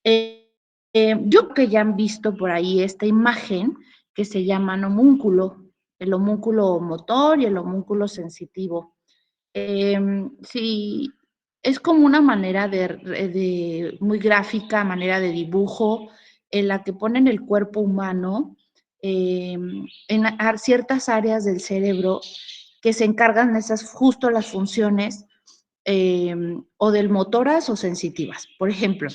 Eh, yo creo que ya han visto por ahí esta imagen que se llama homúnculo, el homúnculo motor y el homúnculo sensitivo. Sí, es como una manera muy gráfica, manera de dibujo, en la que ponen el cuerpo humano en ciertas áreas del cerebro que se encargan de esas justo las funciones o del motoras o sensitivas. Por ejemplo,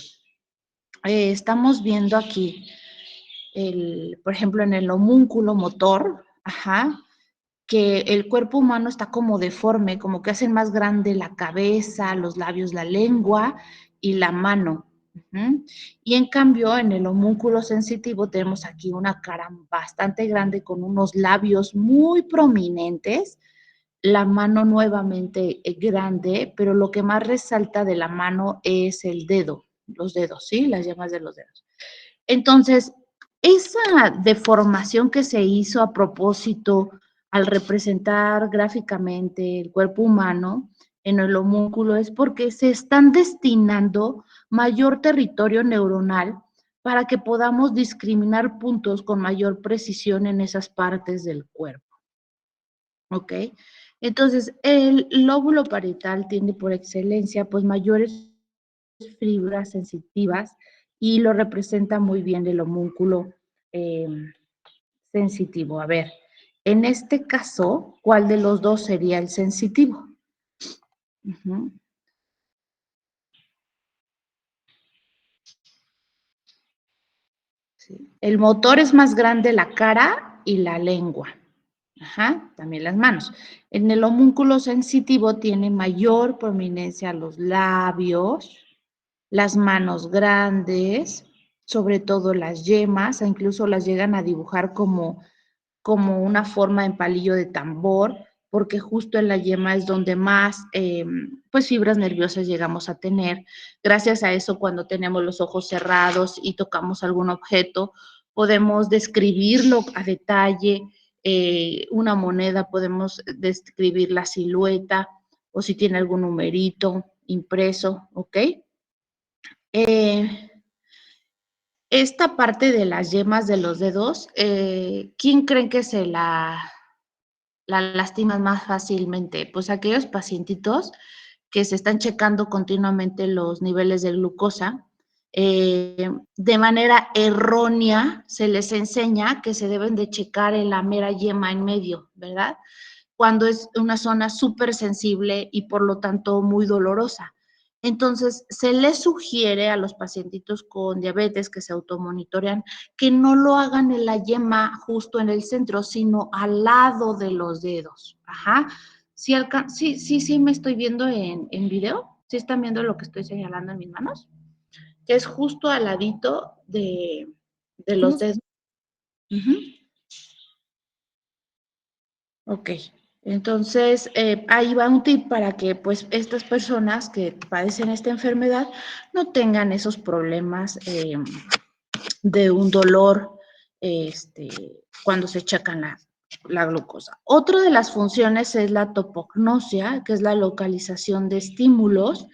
estamos viendo aquí, por ejemplo, en el homúnculo motor, ajá, que el cuerpo humano está como deforme, como que hacen más grande la cabeza, los labios, la lengua y la mano. Uh-huh. Y en cambio, en el homúnculo sensitivo tenemos aquí una cara bastante grande con unos labios muy prominentes, la mano nuevamente grande, pero lo que más resalta de la mano es el dedo, los dedos, ¿sí? Las yemas de los dedos. Entonces, esa deformación que se hizo a propósito al representar gráficamente el cuerpo humano en el homúnculo es porque se están destinando mayor territorio neuronal para que podamos discriminar puntos con mayor precisión en esas partes del cuerpo. ¿Ok? Entonces, el lóbulo parietal tiene por excelencia pues mayores fibras sensitivas y lo representa muy bien el homúnculo eh, sensitivo. A ver, en este caso, ¿cuál de los dos sería el sensitivo? Uh-huh. Sí. El motor es más grande la cara y la lengua. Ajá, también las manos. En el homúnculo sensitivo tiene mayor prominencia los labios, las manos grandes, sobre todo las yemas, e incluso las llegan a dibujar como una forma en palillo de tambor, porque justo en la yema es donde más pues fibras nerviosas llegamos a tener. Gracias a eso, cuando tenemos los ojos cerrados y tocamos algún objeto, podemos describirlo a detalle. Una moneda, podemos describir la silueta o si tiene algún numerito impreso, ¿ok? Eh, esta parte de las yemas de los dedos, ¿quién creen que se la lastiman más fácilmente? Pues aquellos pacientitos que se están checando continuamente los niveles de glucosa, de manera errónea se les enseña que se deben de checar en la mera yema en medio, ¿verdad? Cuando es una zona súper sensible y por lo tanto muy dolorosa. Entonces, se les sugiere a los pacientitos con diabetes que se automonitorean que no lo hagan en la yema justo en el centro, sino al lado de los dedos. Ajá. Sí, me estoy viendo en video. ¿Sí están viendo lo que estoy señalando en mis manos? Que es justo al ladito de los dedos. Uh-huh. Ok, entonces ahí va un tip para que pues estas personas que padecen esta enfermedad no tengan esos problemas de un dolor cuando se checan la glucosa. Otra de las funciones es la topognosia, que es la localización de estímulos.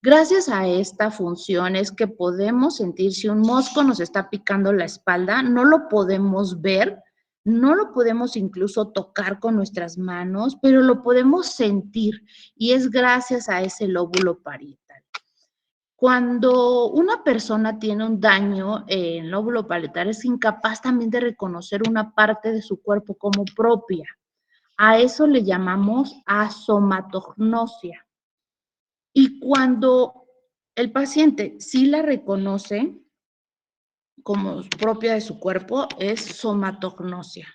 Gracias a esta función es que podemos sentir si un mosco nos está picando la espalda, no lo podemos ver, no lo podemos incluso tocar con nuestras manos, pero lo podemos sentir y es gracias a ese lóbulo parietal. Cuando una persona tiene un daño en el lóbulo parietal es incapaz también de reconocer una parte de su cuerpo como propia. A eso le llamamos asomatognosia. Y cuando el paciente sí la reconoce como propia de su cuerpo, es somatognosia.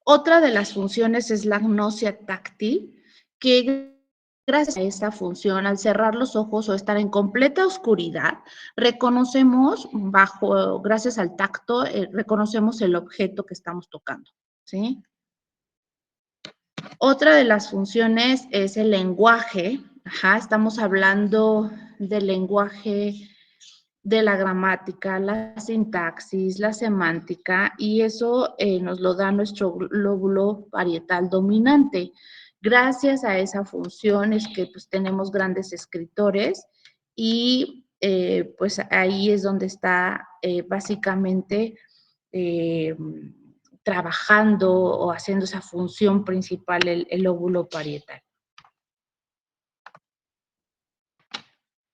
Otra de las funciones es la gnosia táctil, que gracias a esta función, al cerrar los ojos o estar en completa oscuridad, reconocemos gracias al tacto, reconocemos el objeto que estamos tocando, ¿sí? Otra de las funciones es el lenguaje. Ajá, estamos hablando del lenguaje de la gramática, la sintaxis, la semántica, y eso nos lo da nuestro lóbulo parietal dominante. Gracias a esa función es que pues, tenemos grandes escritores y pues ahí es donde está básicamente eh, trabajando o haciendo esa función principal el lóbulo parietal.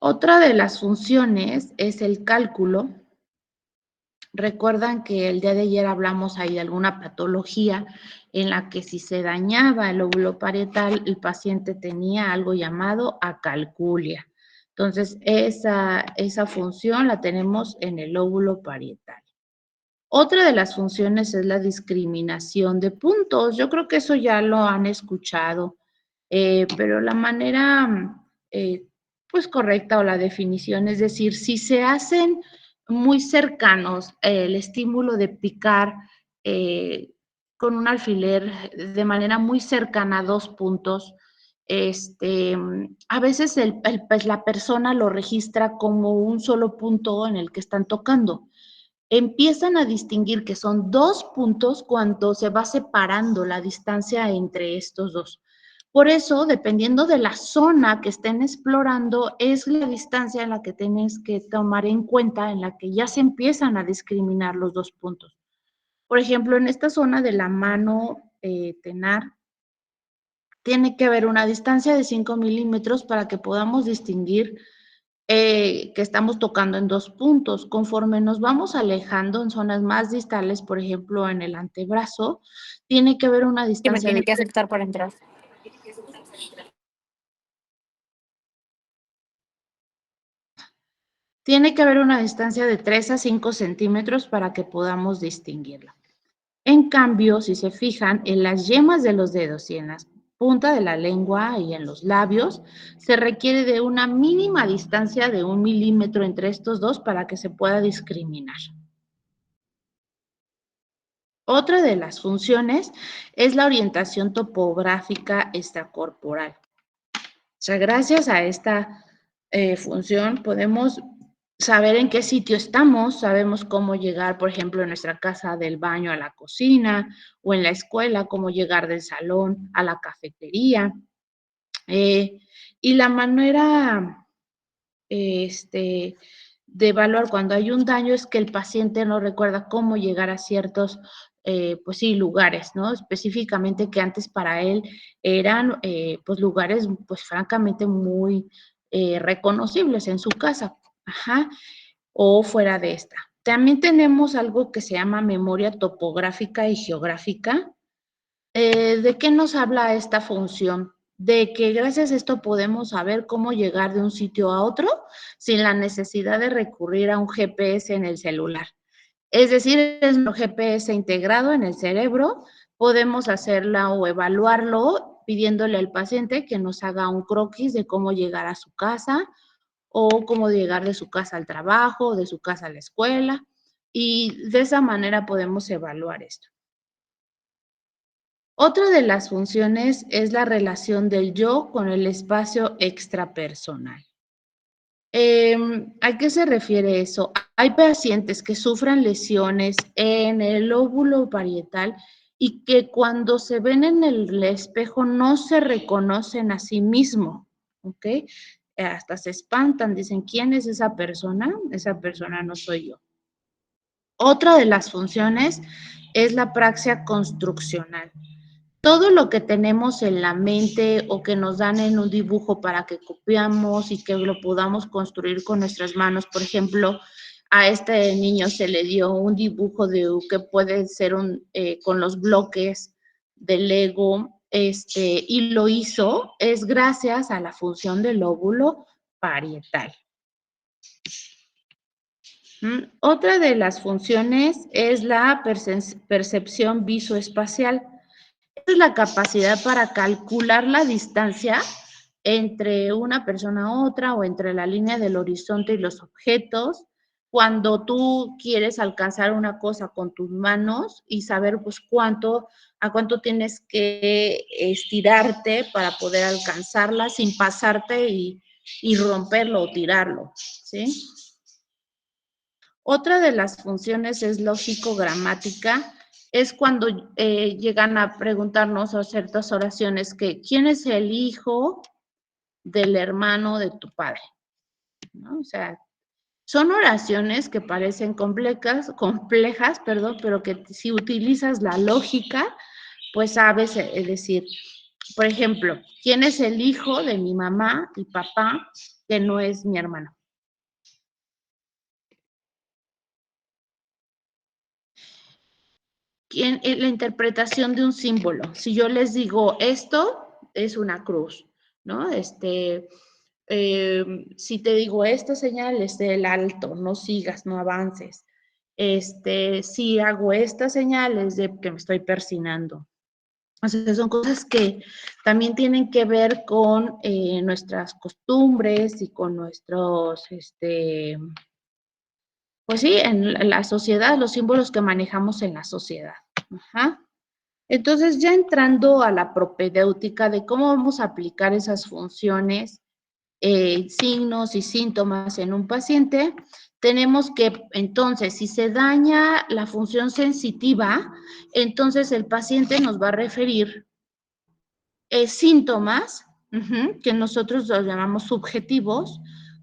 Otra de las funciones es el cálculo. Recuerdan que el día de ayer hablamos ahí de alguna patología en la que si se dañaba el lóbulo parietal, el paciente tenía algo llamado acalculia. Entonces, esa función la tenemos en el lóbulo parietal. Otra de las funciones es la discriminación de puntos. Yo creo que eso ya lo han escuchado, pero la manera eh, pues correcta o la definición, es decir, si se hacen muy cercanos el estímulo de picar eh, con un alfiler de manera muy cercana a dos puntos, a veces pues la persona lo registra como un solo punto en el que están tocando. Empiezan a distinguir que son dos puntos cuando se va separando la distancia entre estos dos. Por eso, dependiendo de la zona que estén explorando, es la distancia en la que tienes que tomar en cuenta, en la que ya se empiezan a discriminar los dos puntos. Por ejemplo, en esta zona de la mano tenar, tiene que haber una distancia de 5 milímetros para que podamos distinguir que estamos tocando en dos puntos. Conforme nos vamos alejando en zonas más distales, por ejemplo, en el antebrazo, tiene que haber una Que me distancia tiene de que aceptar para entrar. tiene que haber una distancia de 3 a 5 centímetros para que podamos distinguirla. En cambio, si se fijan, en las yemas de los dedos y en la punta de la lengua y en los labios, se requiere de una mínima distancia de 1 milímetro entre estos dos para que se pueda discriminar. Otra de las funciones es la orientación topográfica extracorporal. O sea, gracias a esta función podemos saber en qué sitio estamos, sabemos cómo llegar, por ejemplo, en nuestra casa del baño a la cocina o en la escuela, cómo llegar del salón a la cafetería. Y la manera de evaluar cuando hay un daño es que el paciente no recuerda cómo llegar a ciertos, pues sí, lugares, ¿no? Específicamente que antes para él eran, pues lugares, pues francamente muy reconocibles en su casa, ajá, o fuera de esta. También tenemos algo que se llama memoria topográfica y geográfica. ¿De qué nos habla esta función? De que gracias a esto podemos saber cómo llegar de un sitio a otro sin la necesidad de recurrir a un GPS en el celular. Es decir, es un GPS integrado en el cerebro, podemos hacerla o evaluarlo pidiéndole al paciente que nos haga un croquis de cómo llegar a su casa o cómo llegar de su casa al trabajo, de su casa a la escuela, y de esa manera podemos evaluar esto. Otra de las funciones es la relación del yo con el espacio extrapersonal. ¿A qué se refiere eso? Hay pacientes que sufren lesiones en el lóbulo parietal y que cuando se ven en el espejo no se reconocen a sí mismos, ¿ok? Hasta se espantan, dicen, ¿quién es esa persona? Esa persona no soy yo. Otra de las funciones es la praxia construccional. Todo lo que tenemos en la mente o que nos dan en un dibujo para que copiamos y que lo podamos construir con nuestras manos. Por ejemplo, a este niño se le dio un dibujo de que puede ser con los bloques de Lego, y lo hizo, es gracias a la función del lóbulo parietal. Otra de las funciones es la percepción visoespacial. Es la capacidad para calcular la distancia entre una persona a otra o entre la línea del horizonte y los objetos. Cuando tú quieres alcanzar una cosa con tus manos y saber pues a cuánto tienes que estirarte para poder alcanzarla sin pasarte y romperlo o tirarlo, ¿sí? Otra de las funciones es lógico-gramática, es cuando llegan a preguntarnos a ciertas oraciones que ¿quién es el hijo del hermano de tu padre? ¿no? O sea, son oraciones que parecen complejas, perdón, pero que si utilizas la lógica, pues sabes decir, por ejemplo, ¿quién es el hijo de mi mamá y papá que no es mi hermano? La interpretación de un símbolo. Si yo les digo esto es una cruz, ¿no? Si te digo esta señal es del alto, no sigas, no avances. Si hago esta señal es de que me estoy persinando. O sea, son cosas que también tienen que ver con nuestras costumbres y con nuestros, pues sí, en la sociedad, los símbolos que manejamos en la sociedad. Ajá. Entonces, ya entrando a la propedéutica de cómo vamos a aplicar esas funciones, signos y síntomas en un paciente, tenemos que, entonces, si se daña la función sensitiva, entonces el paciente nos va a referir síntomas, que nosotros los llamamos subjetivos,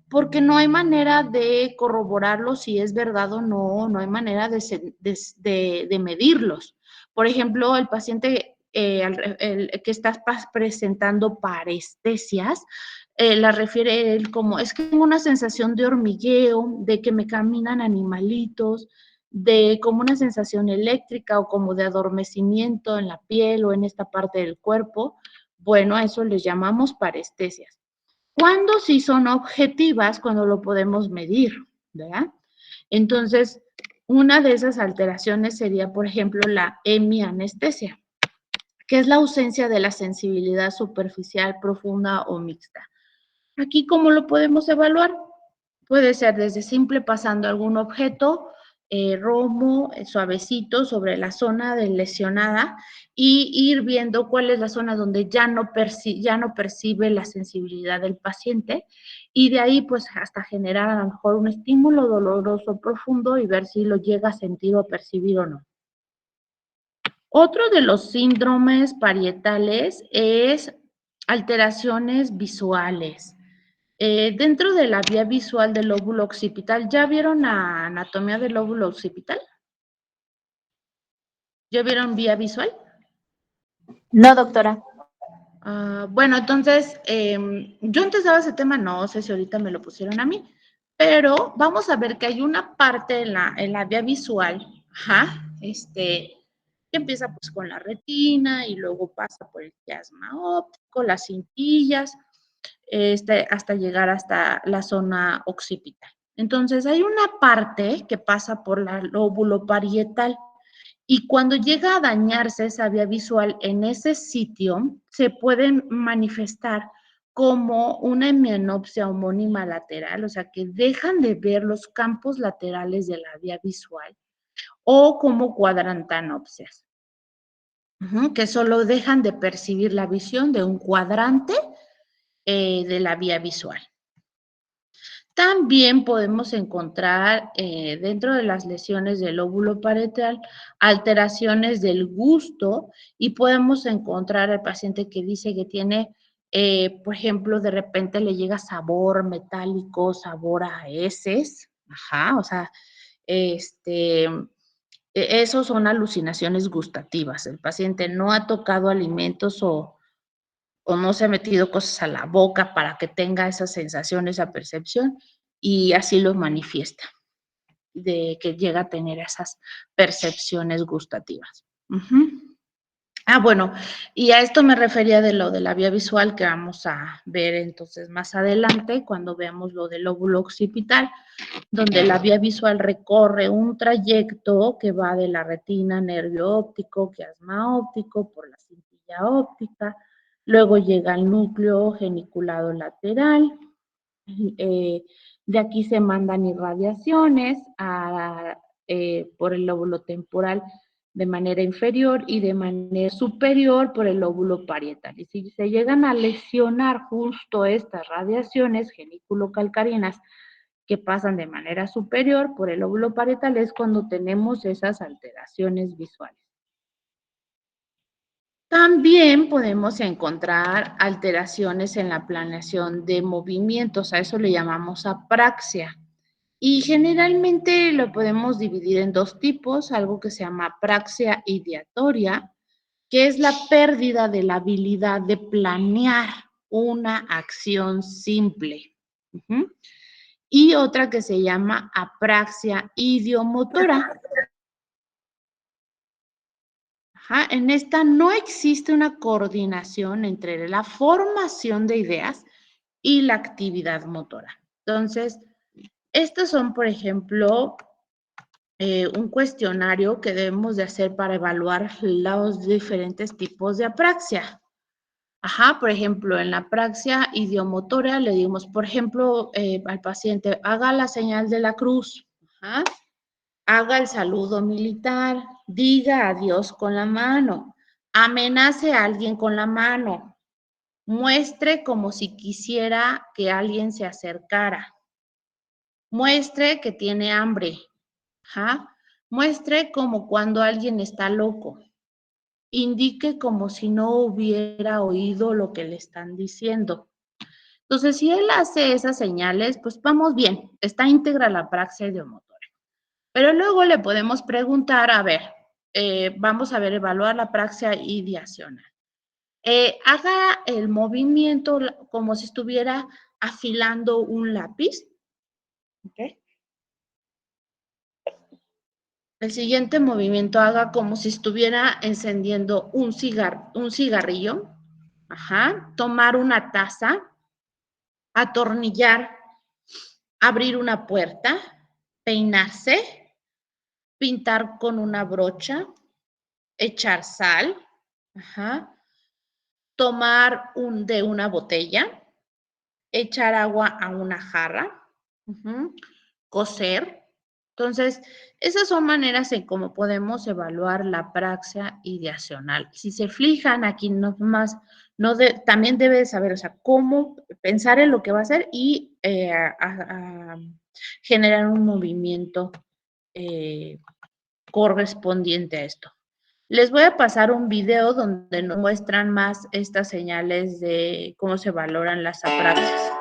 porque no hay manera de corroborarlos si es verdad o no, no hay manera de medirlos. Por ejemplo, el paciente el que está presentando parestesias, la refiere él como, es que tengo una sensación de hormigueo, de que me caminan animalitos, de como una sensación eléctrica o como de adormecimiento en la piel o en esta parte del cuerpo. Bueno, a eso les llamamos parestesias. ¿Cuándo sí son objetivas? Cuando lo podemos medir, ¿verdad? Entonces, una de esas alteraciones sería, por ejemplo, la hemianestesia, que es la ausencia de la sensibilidad superficial, profunda o mixta. Aquí, ¿cómo lo podemos evaluar? Puede ser desde simple pasando algún objeto, romo, suavecito sobre la zona de lesionada y ir viendo cuál es la zona donde ya no percibe la sensibilidad del paciente y de ahí pues hasta generar a lo mejor un estímulo doloroso profundo y ver si lo llega a sentir o percibir o no. Otro de los síndromes parietales es alteraciones visuales. Dentro de la vía visual del lóbulo occipital, ¿ya vieron la anatomía del lóbulo occipital? ¿Ya vieron vía visual? No, doctora. Bueno, entonces, yo antes daba ese tema, no sé si ahorita me lo pusieron a mí, pero vamos a ver que hay una parte en la vía visual, ajá, que empieza pues con la retina y luego pasa por el quiasma óptico, las cintillas, hasta llegar hasta la zona occipital. Entonces, hay una parte que pasa por la lóbulo parietal y cuando llega a dañarse esa vía visual en ese sitio, se pueden manifestar como una hemianopsia homónima lateral, o sea, que dejan de ver los campos laterales de la vía visual, o como cuadrantanopsias, que solo dejan de percibir la visión de un cuadrante de la vía visual. También podemos encontrar dentro de las lesiones del lóbulo parietal alteraciones del gusto y podemos encontrar al paciente que dice que tiene, por ejemplo, de repente le llega sabor metálico, sabor a heces, ajá, o sea, esos son alucinaciones gustativas. El paciente no ha tocado alimentos o no se ha metido cosas a la boca para que tenga esa sensación, esa percepción, y así lo manifiesta, de que llega a tener esas percepciones gustativas. Bueno, y a esto me refería de lo de la vía visual que vamos a ver entonces más adelante cuando veamos lo del lóbulo occipital, donde la vía visual recorre un trayecto que va de la retina, nervio óptico, quiasma óptico, por la cintilla óptica, luego llega al núcleo geniculado lateral, de aquí se mandan irradiaciones por el lóbulo temporal de manera inferior y de manera superior por el lóbulo parietal. Y si se llegan a lesionar justo estas radiaciones genículo-calcarinas que pasan de manera superior por el lóbulo parietal es cuando tenemos esas alteraciones visuales. También podemos encontrar alteraciones en la planeación de movimientos, a eso le llamamos apraxia. Y generalmente lo podemos dividir en dos tipos, algo que se llama apraxia ideatoria, que es la pérdida de la habilidad de planear una acción simple. Y otra que se llama apraxia idiomotora. En esta no existe una coordinación entre la formación de ideas y la actividad motora. Entonces, estos son, por ejemplo, un cuestionario que debemos de hacer para evaluar los diferentes tipos de apraxia. Por ejemplo, en la apraxia idiomotora le dimos, por ejemplo, al paciente, haga la señal de la cruz. Haga el saludo militar, diga adiós con la mano, amenace a alguien con la mano, muestre como si quisiera que alguien se acercara, muestre que tiene hambre, muestre como cuando alguien está loco, indique como si no hubiera oído lo que le están diciendo. Entonces, si él hace esas señales, pues vamos bien, está íntegra la praxis idiomotora. Pero luego le podemos preguntar, a ver, vamos a ver, evaluar la praxia ideacional. Haga el movimiento como si estuviera afilando un lápiz. ¿Okay? El siguiente movimiento haga como si estuviera encendiendo un cigarrillo. Tomar una taza, atornillar, abrir una puerta, peinarse, pintar con una brocha, echar sal, tomar de una botella, echar agua a una jarra, coser. Entonces, esas son maneras en cómo podemos evaluar la praxia ideacional. Si se fijan aquí nomás, también debe saber, o sea, cómo pensar en lo que va a hacer y generar un movimiento correspondiente a esto. Les voy a pasar un video donde nos muestran más estas señales de cómo se valoran las apraxias.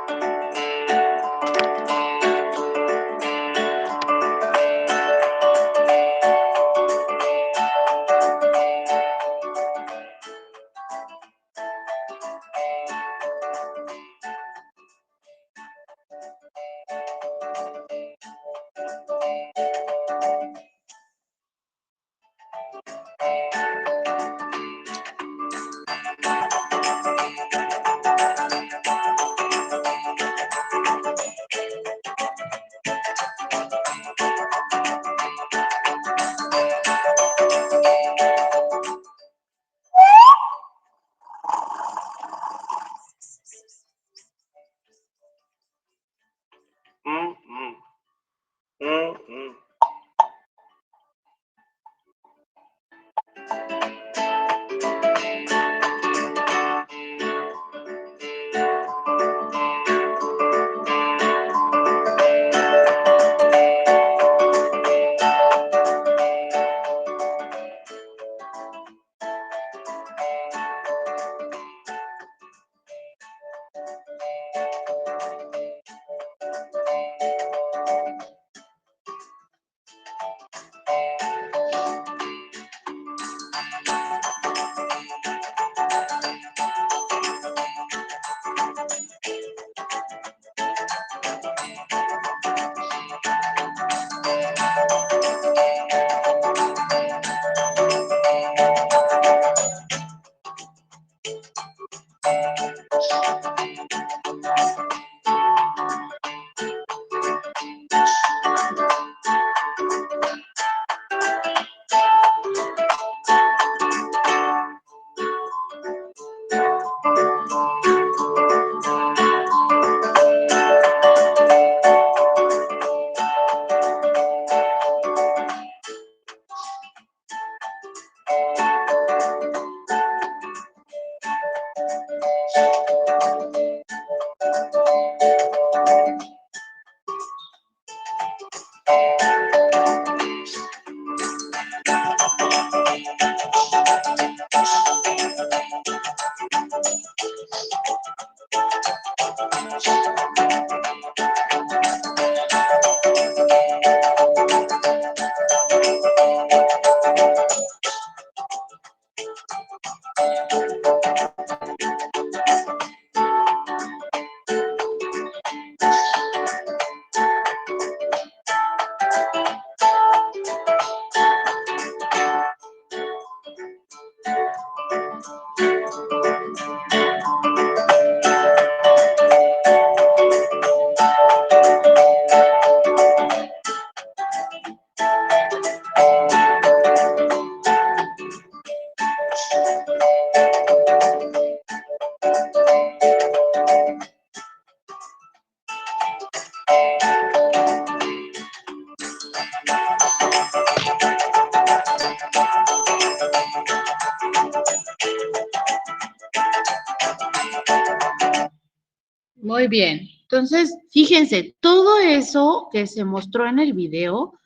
Muy bien. Entonces, fíjense, todo eso que se mostró en el video,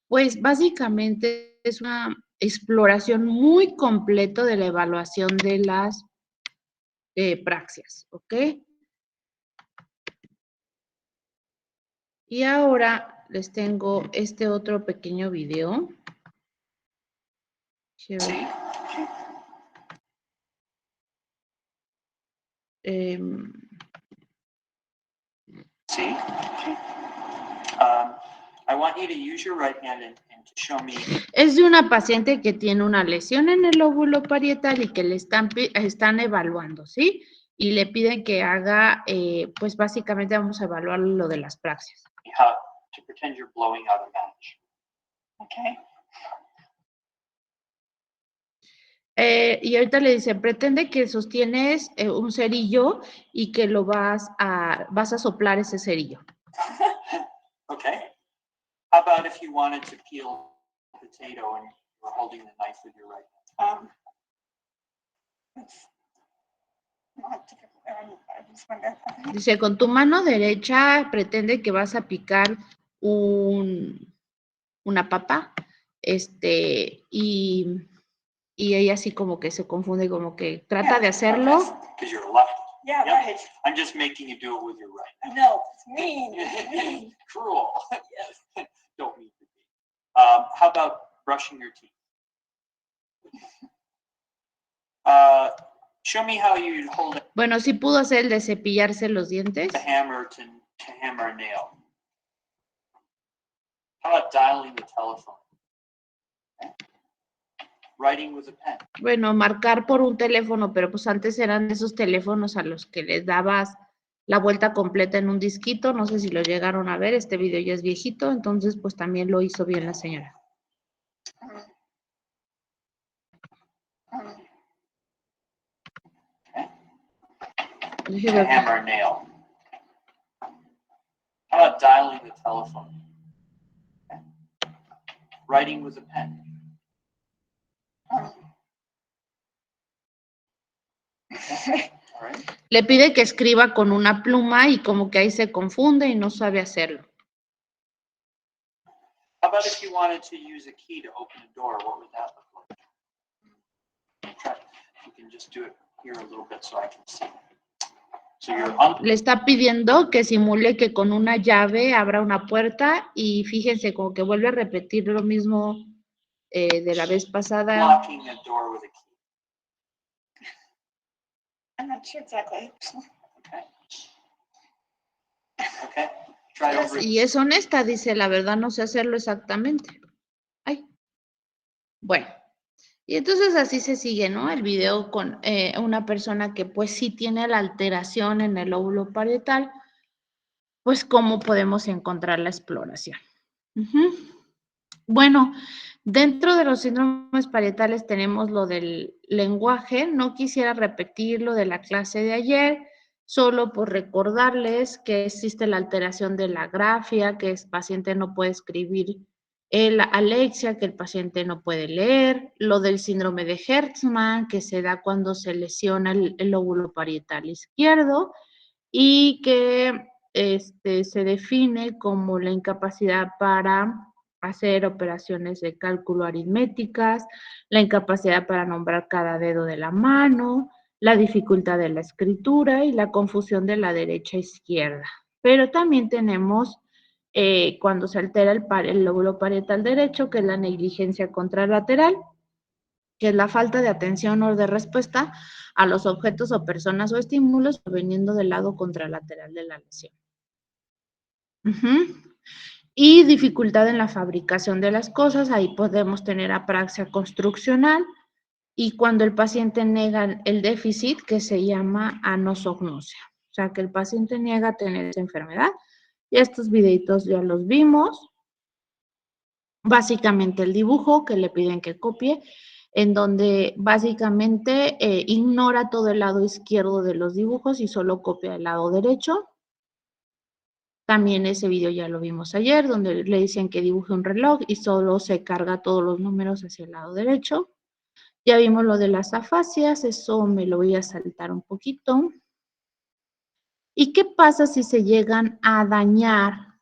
pues básicamente es una exploración muy completa de la evaluación de las praxias, ¿ok? Y ahora les tengo este otro pequeño video. Sí. Em, Sí. I want you to use your right hand and to show me. Es de una paciente que tiene una lesión en el lóbulo parietal y que le están evaluando, ¿sí? Y le piden que haga, pues básicamente vamos a evaluar lo de las praxias. How to pretend you're blowing out a match. Okay. Y ahorita le dice, pretende que sostienes un cerillo y que lo vas a soplar ese cerillo. Okay. How about if you wanted to peel a potato and you're holding the knife with your right hand? It's not difficult. I just wonder. Dice, con tu mano derecha pretende que vas a picar una papa, y ella así como que se confunde, como que trata de hacerlo. Because you're left. Yeah, Yep. right. I'm just making you do it with your right. No, it's mean. Cruel. Yes. Don't mean to be. How about brushing your teeth? Show me how you hold Bueno, sí pudo hacer el de cepillarse los dientes. a hammer to hammer a nail. How about dialing the telephone? Okay. Writing with a pen. Bueno, marcar por un teléfono, pero pues antes eran esos teléfonos a los que les dabas la vuelta completa en un disquito. No sé si lo llegaron a ver, este video ya es viejito, entonces pues también lo hizo bien la señora. To hammer a nail. How about dialing the telephone? Okay. Writing with a pen. All right. Le pide que escriba con una pluma y como que ahí se confunde y no sabe hacerlo. How about if you wanted to use a key to open a door? What would that look like? Try. You can just do it here a little bit so I can see. So you're Le está pidiendo que simule que con una llave abra una puerta y fíjense como que vuelve a repetir lo mismo de la vez pasada. unlocking a door with a key. I'm not sure exactly. Okay. Okay. Try it over. Y es honesta, dice, la verdad no sé hacerlo exactamente. Ay. Bueno, y entonces así se sigue, ¿no? El video con una persona que pues sí tiene la alteración en el lóbulo parietal, pues cómo podemos encontrar la exploración. Bueno, dentro de los síndromes parietales tenemos lo del lenguaje. No quisiera repetir lo de la clase de ayer, solo por recordarles que existe la alteración de la grafía, que el paciente no puede escribir la alexia, que el paciente no puede leer, lo del síndrome de Hertzmann, que se da cuando se lesiona el lóbulo parietal izquierdo y que se define como la incapacidad para hacer operaciones de cálculo aritméticas, la incapacidad para nombrar cada dedo de la mano, la dificultad de la escritura y la confusión de la derecha a izquierda. Pero también tenemos cuando se altera el lóbulo parietal derecho, que es la negligencia contralateral, que es la falta de atención o de respuesta a los objetos o personas o estímulos proveniendo del lado contralateral de la lesión. Y dificultad en la fabricación de las cosas, ahí podemos tener apraxia construccional y cuando el paciente nega el déficit que se llama anosognosia, o sea que el paciente niega tener esa enfermedad. Y estos videitos ya los vimos. Básicamente el dibujo que le piden que copie, en donde básicamente ignora todo el lado izquierdo de los dibujos y solo copia el lado derecho. También ese video ya lo vimos ayer, donde le dicen que dibuje un reloj y solo se carga todos los números hacia el lado derecho. Ya vimos lo de las afasias, eso me lo voy a saltar un poquito. ¿Y qué pasa si se llegan a dañar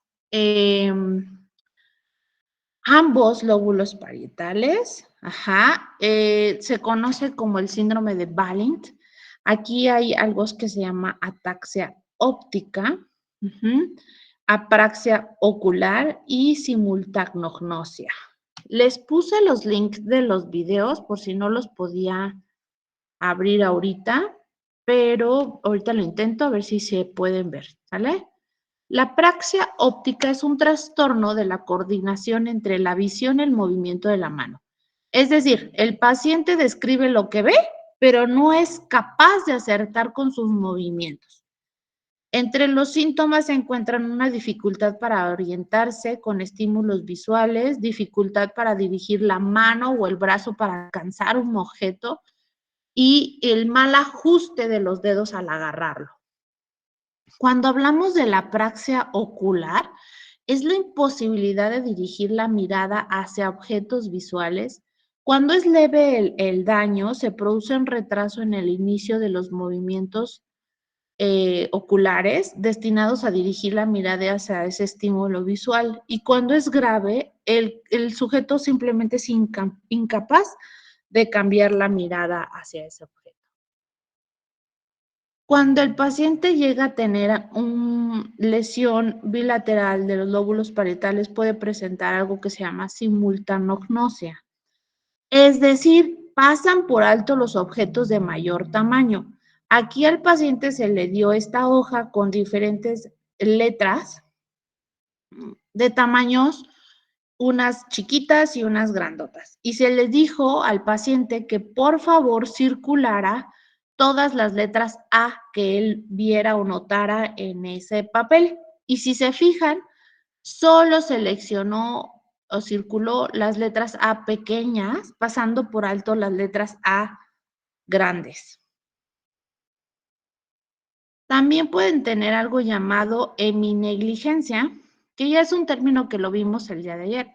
ambos lóbulos parietales? Se conoce como el síndrome de Valiant. Aquí hay algo que se llama ataxia óptica, apraxia ocular y simultagnosia. Les puse los links de los videos por si no los podía abrir ahorita, pero ahorita lo intento a ver si se pueden ver, ¿sale? La apraxia óptica es un trastorno de la coordinación entre la visión y el movimiento de la mano. Es decir, el paciente describe lo que ve, pero no es capaz de acertar con sus movimientos. Entre los síntomas se encuentran una dificultad para orientarse con estímulos visuales, dificultad para dirigir la mano o el brazo para alcanzar un objeto y el mal ajuste de los dedos al agarrarlo. Cuando hablamos de la apraxia ocular, es la imposibilidad de dirigir la mirada hacia objetos visuales. Cuando es leve el daño, se produce un retraso en el inicio de los movimientos oculares destinados a dirigir la mirada hacia ese estímulo visual. Y cuando es grave, el sujeto simplemente es incapaz de cambiar la mirada hacia ese objeto. Cuando el paciente llega a tener una lesión bilateral de los lóbulos parietales, puede presentar algo que se llama simultagnosia. Es decir, pasan por alto los objetos de mayor tamaño. Aquí al paciente se le dio esta hoja con diferentes letras de tamaños, unas chiquitas y unas grandotas. Y se le dijo al paciente que por favor circulara todas las letras A que él viera o notara en ese papel. Y si se fijan, solo seleccionó o circuló las letras A pequeñas, pasando por alto las letras A grandes. También pueden tener algo llamado heminegligencia, que ya es un término que lo vimos el día de ayer,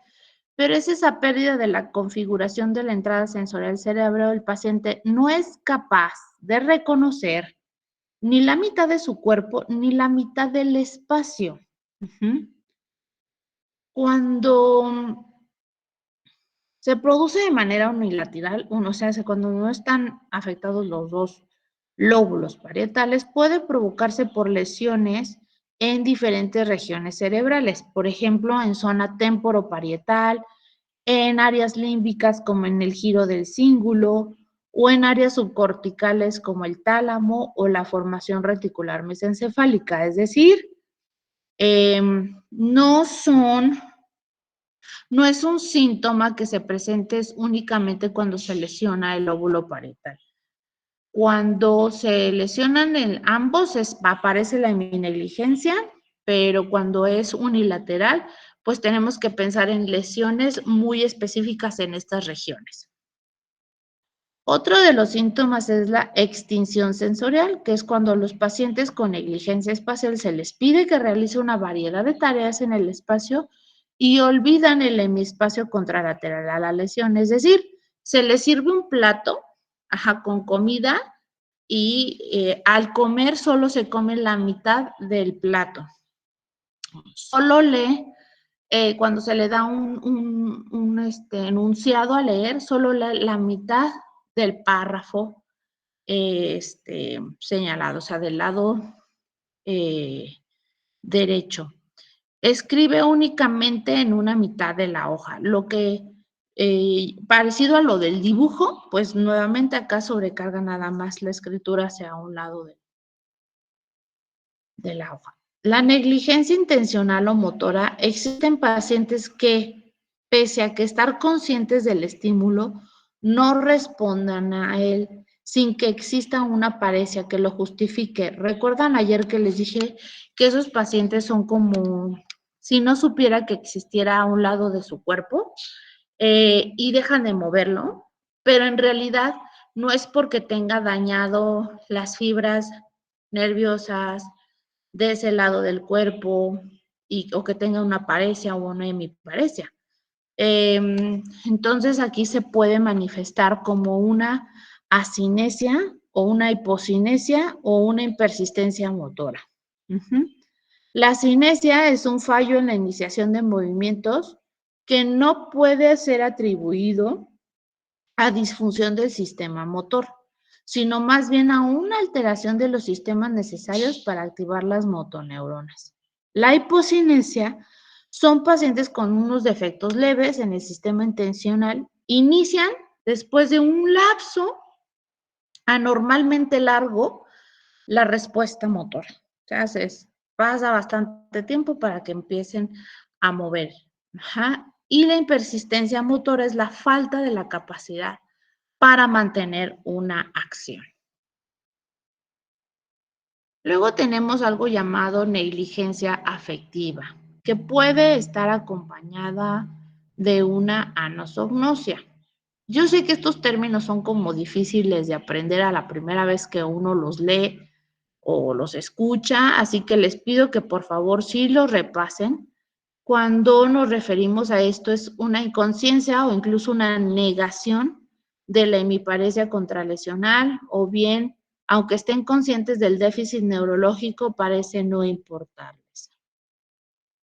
pero es esa pérdida de la configuración de la entrada sensorial del cerebro. El paciente no es capaz de reconocer ni la mitad de su cuerpo ni la mitad del espacio. Cuando se produce de manera unilateral, cuando no están afectados los dos lóbulos parietales, puede provocarse por lesiones en diferentes regiones cerebrales, por ejemplo, en zona temporoparietal, en áreas límbicas como en el giro del cíngulo o en áreas subcorticales como el tálamo o la formación reticular mesencefálica, es decir, no es un síntoma que se presente únicamente cuando se lesiona el lóbulo parietal. Cuando se lesionan en ambos, aparece la heminegligencia, pero cuando es unilateral, pues tenemos que pensar en lesiones muy específicas en estas regiones. Otro de los síntomas es la extinción sensorial, que es cuando a los pacientes con negligencia espacial se les pide que realice una variedad de tareas en el espacio y olvidan el hemispacio contralateral a la lesión. Es decir, se les sirve un plato con comida y al comer solo se come la mitad del plato. Solo cuando se le da un enunciado a leer, solo la mitad del párrafo señalado, o sea, del lado derecho. Escribe únicamente en una mitad de la hoja, lo que parecido a lo del dibujo, pues nuevamente acá sobrecarga nada más la escritura hacia un lado de la hoja. La negligencia intencional o motora, existen pacientes que, pese a que estar conscientes del estímulo, no respondan a él sin que exista una parecia que lo justifique. ¿Recuerdan ayer que les dije que esos pacientes son como si no supiera que existiera a un lado de su cuerpo y dejan de moverlo? Pero en realidad no es porque tenga dañado las fibras nerviosas de ese lado del cuerpo o que tenga una paresia o una hemiparesia. Entonces aquí se puede manifestar como una asinesia o una hipocinesia o una impersistencia motora. Ujú. La cinesia es un fallo en la iniciación de movimientos que no puede ser atribuido a disfunción del sistema motor, sino más bien a una alteración de los sistemas necesarios para activar las motoneuronas. La hipocinesia son pacientes con unos defectos leves en el sistema intencional, inician después de un lapso anormalmente largo la respuesta motora. O sea, pasa bastante tiempo para que empiecen a mover. Ajá. Y la impersistencia motora es la falta de la capacidad para mantener una acción. Luego tenemos algo llamado negligencia afectiva, que puede estar acompañada de una anosognosia. Yo sé que estos términos son como difíciles de aprender a la primera vez que uno los lee o los escucha, así que les pido que por favor sí los repasen. Cuando nos referimos a esto es una inconsciencia o incluso una negación de la hemiparesia contralesional o bien, aunque estén conscientes del déficit neurológico, parece no importarles.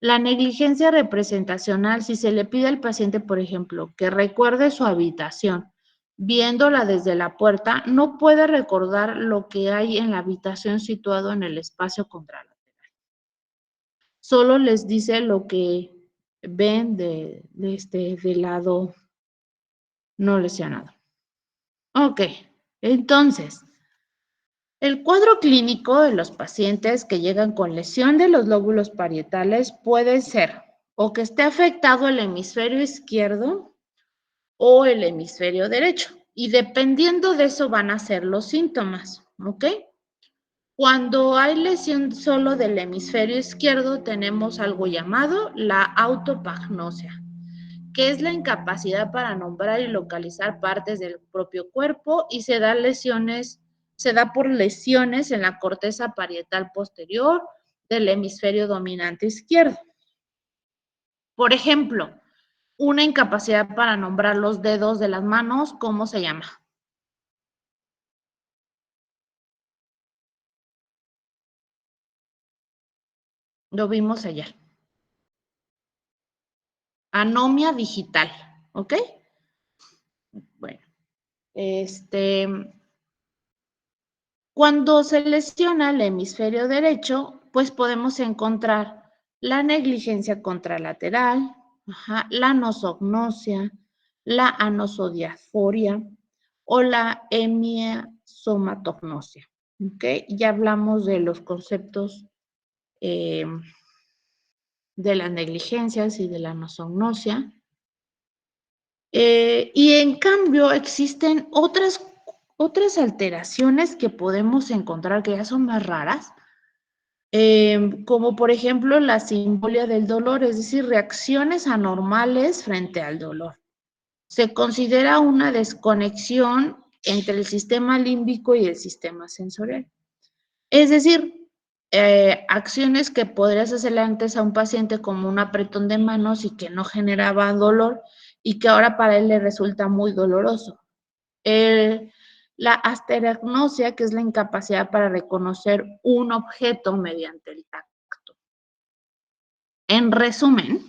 La negligencia representacional, si se le pide al paciente, por ejemplo, que recuerde su habitación, viéndola desde la puerta, no puede recordar lo que hay en la habitación situado en el espacio contralateral. Solo les dice lo que ven del lado no lesionado. Ok, entonces, el cuadro clínico de los pacientes que llegan con lesión de los lóbulos parietales puede ser o que esté afectado el hemisferio izquierdo o el hemisferio derecho. Y dependiendo de eso van a ser los síntomas, ¿ok? Cuando hay lesión solo del hemisferio izquierdo, tenemos algo llamado la autopagnosia, que es la incapacidad para nombrar y localizar partes del propio cuerpo y se da por lesiones en la corteza parietal posterior del hemisferio dominante izquierdo. Por ejemplo, una incapacidad para nombrar los dedos de las manos, ¿cómo se llama? Lo vimos ayer. Anomia digital, ¿ok? Bueno, cuando se lesiona el hemisferio derecho, pues podemos encontrar la negligencia contralateral, la nosognosia, la anosodiaforia o la hemiasomatognosia. ¿Okay? Ya hablamos de los conceptos de las negligencias y de la nosognosia. Y en cambio existen otras alteraciones que podemos encontrar que ya son más raras, como por ejemplo la simbolia del dolor, es decir, reacciones anormales frente al dolor. Se considera una desconexión entre el sistema límbico y el sistema sensorial. Es decir, acciones que podrías hacerle antes a un paciente como un apretón de manos y que no generaba dolor y que ahora para él le resulta muy doloroso. La asteragnosia, que es la incapacidad para reconocer un objeto mediante el tacto. En resumen,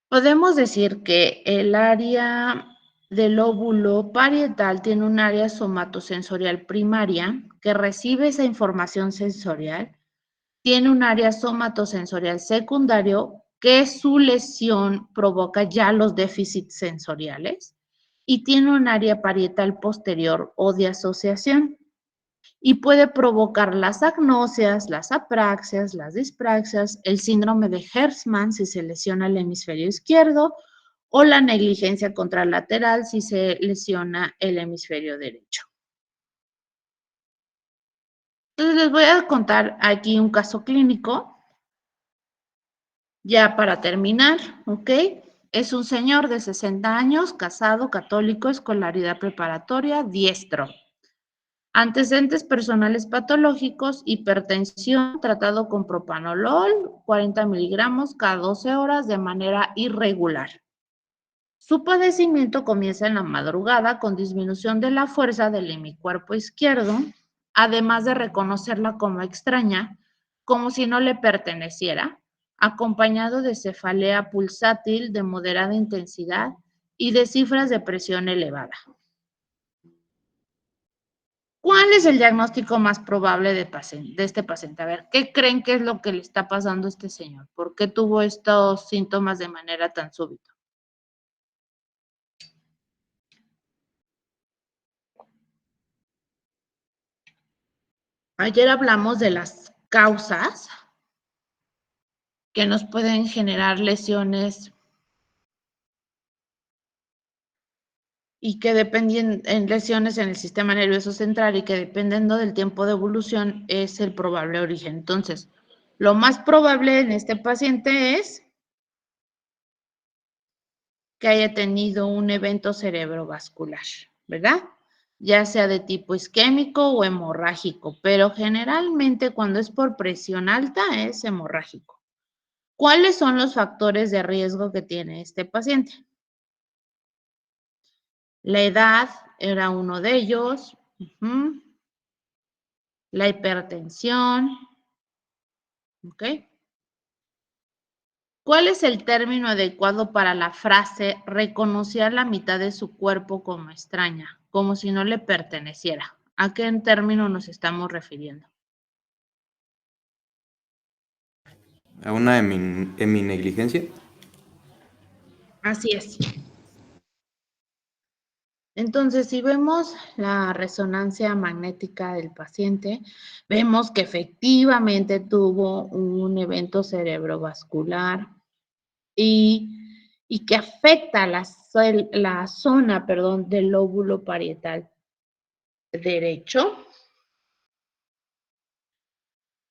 podemos decir que el área del lóbulo parietal tiene un área somatosensorial primaria que recibe esa información sensorial, tiene un área somatosensorial secundario que su lesión provoca ya los déficits sensoriales y tiene un área parietal posterior o de asociación y puede provocar las agnosias, las apraxias, las dispraxias, el síndrome de Hertzmann si se lesiona el hemisferio izquierdo o la negligencia contralateral si se lesiona el hemisferio derecho. Entonces les voy a contar aquí un caso clínico. Ya para terminar, ¿ok? Es un señor de 60 años, casado, católico, escolaridad preparatoria, diestro. Antecedentes personales patológicos, hipertensión, tratado con propanolol, 40 miligramos cada 12 horas de manera irregular. Su padecimiento comienza en la madrugada con disminución de la fuerza del hemicuerpo izquierdo, además de reconocerla como extraña, como si no le perteneciera, acompañado de cefalea pulsátil de moderada intensidad y de cifras de presión elevada. ¿Cuál es el diagnóstico más probable de este paciente? A ver, ¿qué creen que es lo que le está pasando a este señor? ¿Por qué tuvo estos síntomas de manera tan súbita? Ayer hablamos de las causas que nos pueden generar lesiones y que dependen en lesiones en el sistema nervioso central y que dependiendo del tiempo de evolución es el probable origen. Entonces, lo más probable en este paciente es que haya tenido un evento cerebrovascular, ¿verdad? Ya sea de tipo isquémico o hemorrágico, pero generalmente cuando es por presión alta es hemorrágico. ¿Cuáles son los factores de riesgo que tiene este paciente? La edad era uno de ellos, la hipertensión, ¿ok? ¿Cuál es el término adecuado para la frase reconocía la mitad de su cuerpo como extraña, como si no le perteneciera? ¿A qué término nos estamos refiriendo? ¿A una heminegligencia? Así es. Entonces, si vemos la resonancia magnética del paciente, vemos que efectivamente tuvo un evento cerebrovascular y que afecta la zona, perdón, del lóbulo parietal derecho.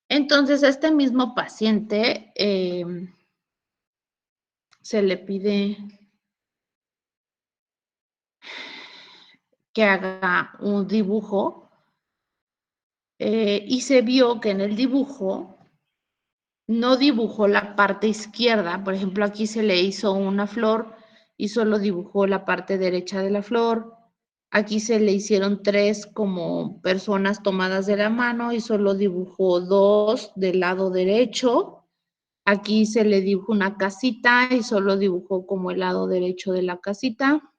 Entonces, a este mismo paciente se le pide que haga un dibujo y se vio que en el dibujo no dibujó la parte izquierda. Por ejemplo, aquí se le hizo una flor y solo dibujó la parte derecha de la flor. Aquí se le hicieron 3 como personas tomadas de la mano y solo dibujó 2 del lado derecho. Aquí se le dibujó una casita y solo dibujó como el lado derecho de la casita,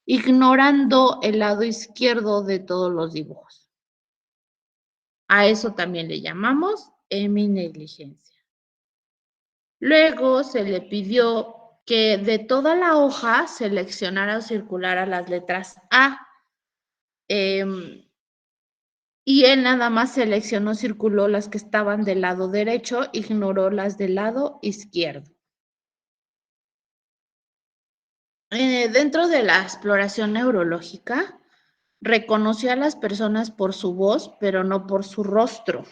ignorando el lado izquierdo de todos los dibujos. A eso también le llamamos heminegligencia. Luego se le pidió que de toda la hoja seleccionara o circulara las letras A. Y él nada más seleccionó, circuló las que estaban del lado derecho, ignoró las del lado izquierdo. Dentro de la exploración neurológica, reconoció a las personas por su voz, pero no por su rostro.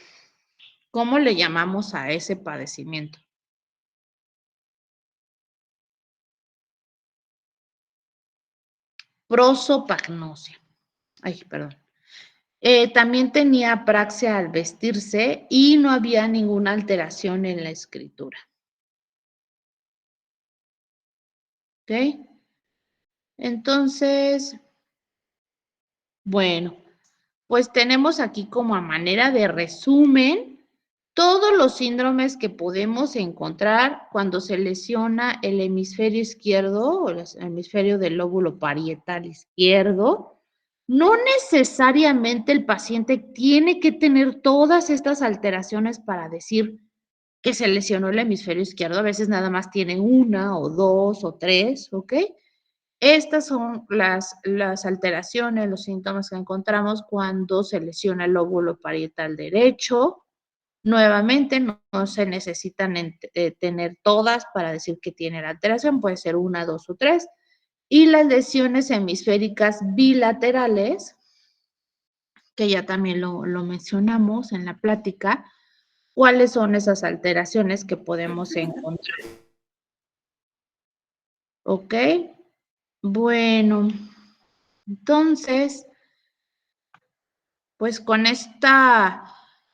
¿Cómo le llamamos a ese padecimiento? Prosopagnosia. Ay, perdón. También tenía apraxia al vestirse y no había ninguna alteración en la escritura. ¿Ok? Entonces, bueno, pues tenemos aquí como a manera de resumen todos los síndromes que podemos encontrar cuando se lesiona el hemisferio izquierdo o el hemisferio del lóbulo parietal izquierdo. No necesariamente el paciente tiene que tener todas estas alteraciones para decir que se lesionó el hemisferio izquierdo. A veces nada más tiene 1 o 2 o 3, ¿ok? Estas son las alteraciones, los síntomas que encontramos cuando se lesiona el lóbulo parietal derecho. Nuevamente, no se necesitan tener todas para decir que tiene la alteración, puede ser 1, 2 o 3. Y las lesiones hemisféricas bilaterales, que ya también lo mencionamos en la plática, ¿cuáles son esas alteraciones que podemos encontrar? ¿Ok? Bueno, entonces, pues con esta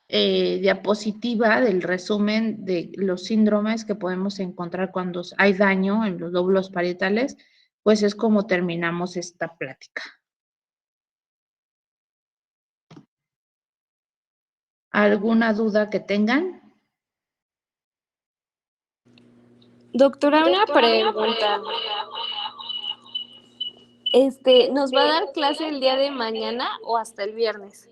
diapositiva del resumen de los síndromes que podemos encontrar cuando hay daño en los lóbulos parietales, pues es como terminamos esta plática. ¿Alguna duda que tengan? Doctora, una pregunta. ¿Nos va a dar clase el día de mañana o hasta el viernes?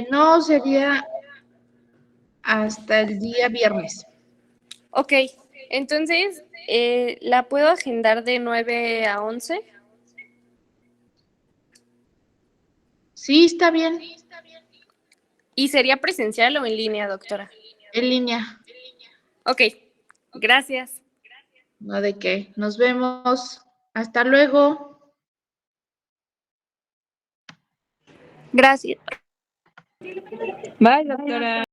No, sería hasta el día viernes. Ok, entonces, ¿la puedo agendar de 9 a 11? Sí, está bien. ¿Y sería presencial o en línea, doctora? En línea. Ok, gracias. No de qué. Nos vemos. Hasta luego. Gracias. Bye, doctora.